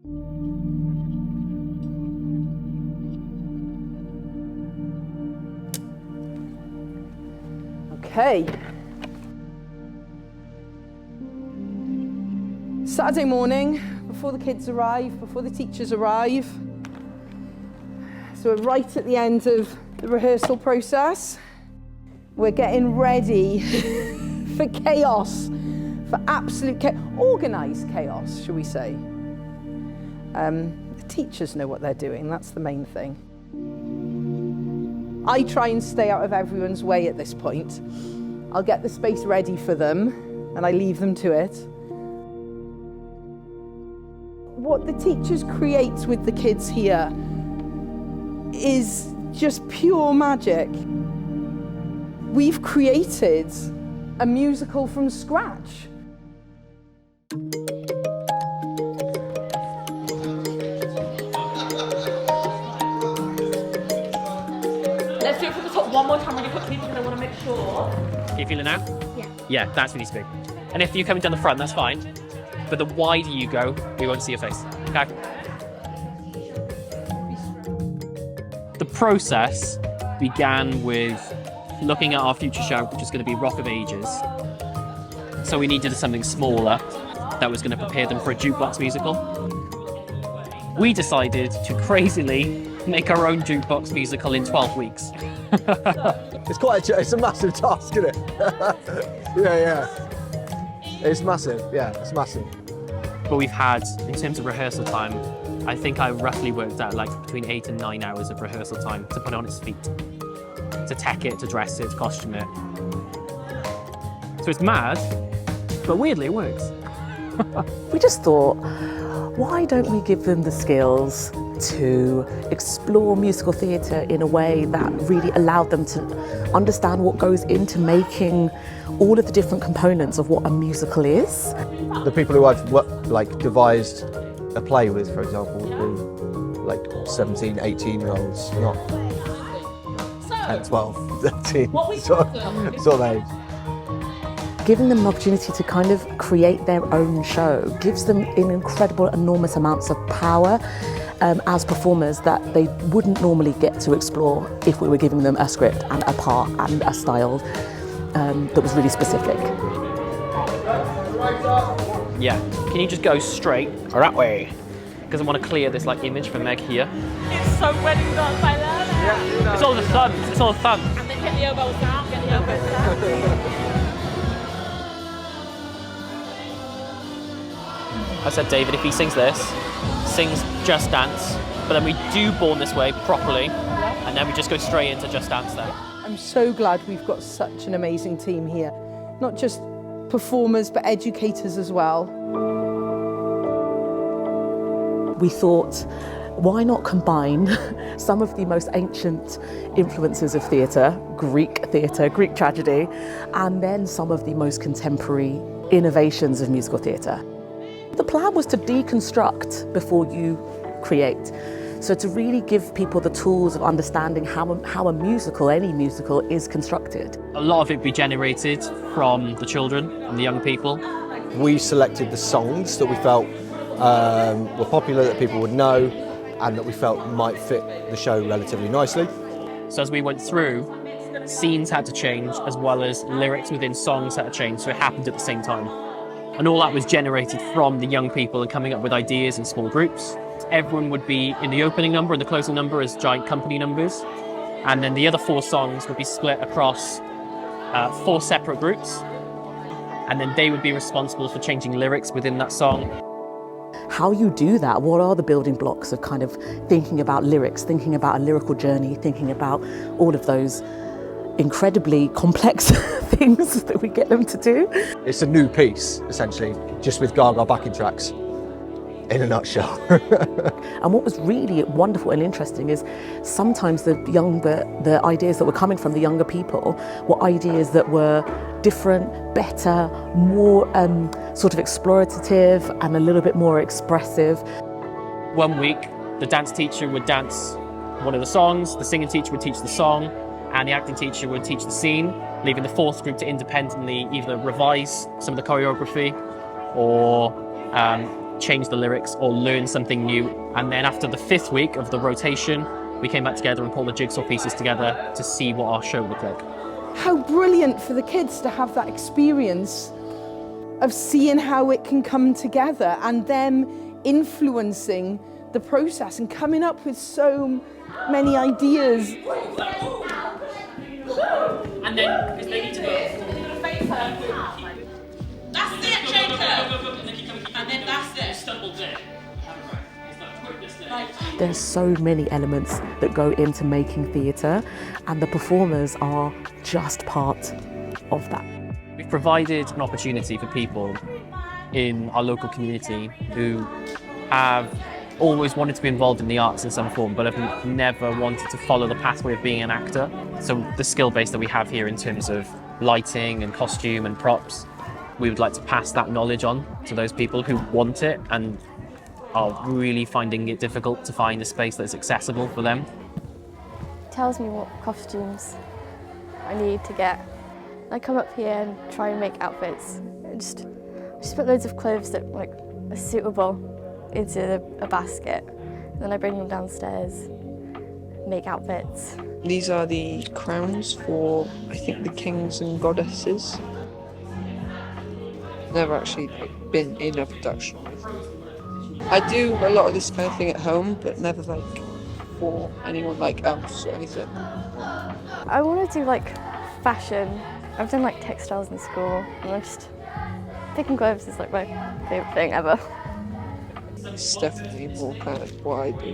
Okay. Saturday morning, before the kids arrive, before the teachers arrive. So we're right at the end of the rehearsal process. We're getting ready for chaos, for absolute organised chaos, shall we say. The teachers know what they're doing, that's the main thing. I try and stay out of everyone's way at this point. I'll get the space ready for them and I leave them to it. What the teachers create with the kids here is just pure magic. We've created a musical from scratch. Let's do it from the top one more time really quickly because I want to make sure. Can you feel it now? Yeah. Yeah, that's really big. And if you're coming down the front, that's fine. But the wider you go, we won't see your face. Okay? The process began with looking at our future show, which is going to be Rock of Ages. So we needed something smaller that was going to prepare them for a jukebox musical. We decided to crazily make our own jukebox musical in 12 weeks. It's a massive task, isn't it? yeah. It's massive, yeah, it's massive. But we've had, in terms of rehearsal time, I think I roughly worked out like between 8 and 9 hours of rehearsal time to put it on its feet. To tech it, to dress it, to costume it. So it's mad, but weirdly it works. We just thought, why don't we give them the skills to explore musical theatre in a way that really allowed them to understand what goes into making all of the different components of what a musical is. The people who I've devised a play with, for example, would be like 17, 18-year-olds, not 10, 12, 13, sort of age. Giving them an opportunity to kind of create their own show gives them incredible, enormous amounts of power as performers that they wouldn't normally get to explore if we were giving them a script and a part and a style that was really specific. Yeah, can you just go straight or that way? Because I want to clear this image for Meg here. It's so wedding dance, I love it. Yeah, it's all the thumbs, it's all the thumbs. And then get the elbows down, get the elbows down. I said, David, if he sings this, sings Just Dance, but then we do Born This Way properly, and then we just go straight into Just Dance then. I'm so glad we've got such an amazing team here. Not just performers, but educators as well. We thought, why not combine some of the most ancient influences of theatre, Greek tragedy, and then some of the most contemporary innovations of musical theatre. The plan was to deconstruct before you create. So to really give people the tools of understanding how a musical, any musical, is constructed. A lot of it be generated from the children and the young people. We selected the songs that we felt were popular, that people would know, and that we felt might fit the show relatively nicely. So as we went through, scenes had to change, as well as lyrics within songs had to change, so it happened at the same time. And all that was generated from the young people and coming up with ideas in small groups. Everyone would be in the opening number and the closing number as giant company numbers. And then the other 4 songs would be split across 4 separate groups. And then they would be responsible for changing lyrics within that song. How you do that, what are the building blocks of kind of thinking about lyrics, thinking about a lyrical journey, thinking about all of those incredibly complex things that we get them to do. It's a new piece, essentially, just with Gaga backing tracks, in a nutshell. And what was really wonderful and interesting is sometimes the ideas that were coming from the younger people were ideas that were different, better, more sort of explorative and a little bit more expressive. One week, the dance teacher would dance one of the songs, the singing teacher would teach the song, and the acting teacher would teach the scene, leaving the 4th group to independently either revise some of the choreography or change the lyrics or learn something new. And then after the 5th week of the rotation, we came back together and pulled the jigsaw pieces together to see what our show looked like. How brilliant for the kids to have that experience of seeing how it can come together and them influencing the process and coming up with so many ideas. And then, because they need to go. That's it, Jacob. And then that's it. Stumbled there. There's so many elements that go into making theatre, and the performers are just part of that. We've provided an opportunity for people in our local community who have always wanted to be involved in the arts in some form, but have never wanted to follow the pathway of being an actor. So the skill base that we have here in terms of lighting and costume and props, we would like to pass that knowledge on to those people who want it and are really finding it difficult to find a space that's accessible for them. It tells me what costumes I need to get. I come up here and try and make outfits. I just put loads of clothes that are suitable into a basket. And then I bring them downstairs, make outfits. These are the crowns for, I think, the kings and goddesses. Never actually been in a production. I do a lot of this kind of thing at home, but never for anyone else or anything. I want to do fashion. I've done textiles in school, and picking clothes is my favourite thing ever. It's definitely more kind of what I do.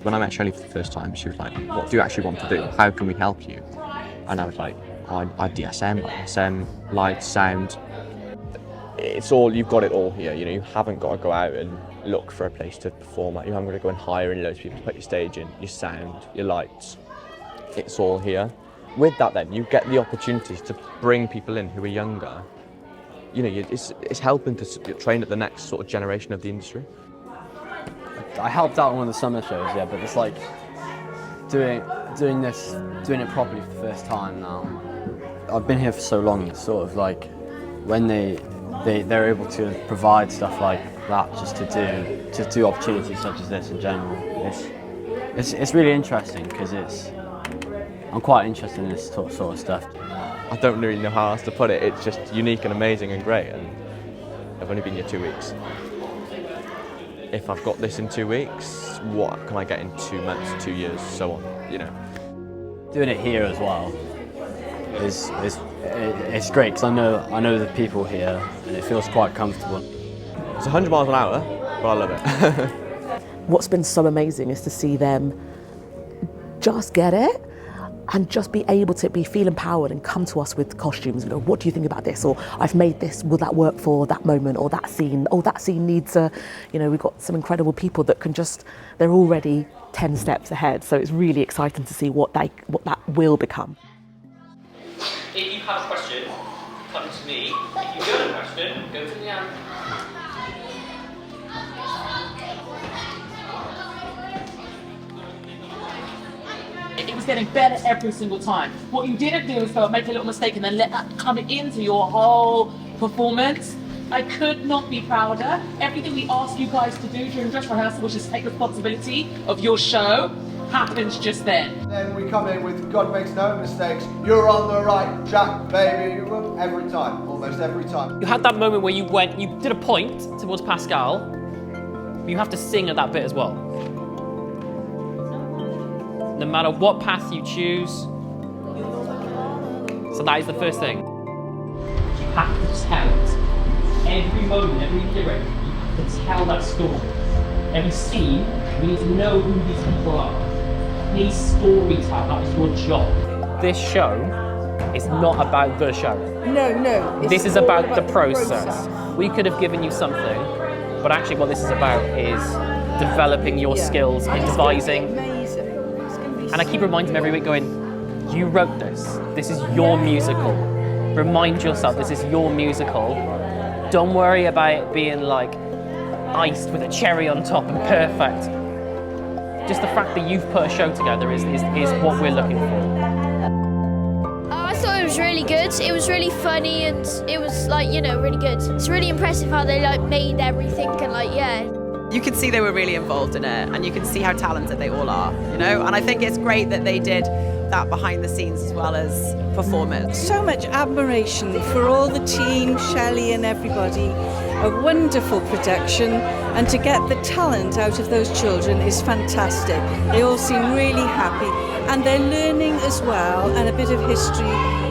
When I met Shelley for the first time, she was like, what do you actually want to do? How can we help you? And I was like, I DSM, lights, sound. It's all, you've got it all here, you haven't got to go out and look for a place to perform at. You haven't got to go and hire any loads of people to put your stage in, your sound, your lights. It's all here. With that then, you get the opportunities to bring people in who are younger. It's helping to train at the next sort of generation of the industry. I helped out on one of the summer shows, yeah, but it's doing it properly for the first time now. I've been here for so long, it's sort of when they're able to provide stuff like that just to do opportunities such as this in general. It's really interesting because I'm quite interested in this sort of stuff. I don't really know how else to put it. It's just unique and amazing and great, and I've only been here 2 weeks. If I've got this in 2 weeks, what can I get in 2 months, 2 years, so on, Doing it here as well it's great because I know the people here and it feels quite comfortable. It's 100 miles an hour, but I love it. What's been so amazing is to see them just get it and just be able to feel empowered and come to us with costumes and go, what do you think about this? Or I've made this, will that work for that moment or that scene? Oh, that scene needs we've got some incredible people that can they're already 10 steps ahead. So it's really exciting to see what that will become. If you have a question, come to me. If you don't have a question, go to Leanne. It was getting better every single time. What you didn't do is make a little mistake and then let that come into your whole performance. I could not be prouder. Everything we asked you guys to do during dress rehearsal, which is take responsibility of your show, happens just then. Then we come in with God makes no mistakes. You're on the right track, baby. Every time, almost every time. You had that moment where you did a point towards Pascal, but you have to sing at that bit as well. No matter what path you choose. So that is the first thing. You have to tell it. Every moment, every lyric, you have to tell that story. Every scene, we need to know who these people are. Please storytell, that is your job. This show is not about the show. No. This is about the process. We could have given you something, but actually what this is about is developing your skills in devising. And I keep reminding them every week going, you wrote this. This is your musical. Remind yourself, this is your musical. Don't worry about it being iced with a cherry on top and perfect. Just the fact that you've put a show together is what we're looking for. I thought it was was really good. It was really funny and it was like, you know, really good. It's really impressive how they like made everything and like, yeah. You can see they were really involved in it, and you can see how talented they all are, you know? And I think it's great that they did that behind the scenes as well as perform it. So much admiration for all the team, Shelley and everybody. A wonderful production, and to get the talent out of those children is fantastic. They all seem really happy, and they're learning as well, and a bit of history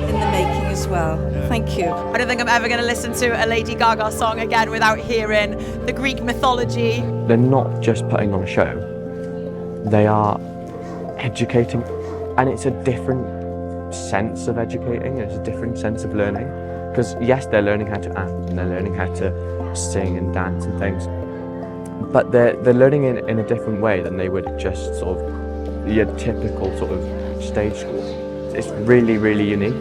in the making as well. Thank you. I don't think I'm ever going to listen to a Lady Gaga song again without hearing the Greek mythology. They're not just putting on a show, they are educating, and it's a different sense of educating, it's a different sense of learning. Because yes, they're learning how to act and they're learning how to sing and dance and things, but they're learning in a different way than they would just sort of your typical sort of stage school. It's really, really unique.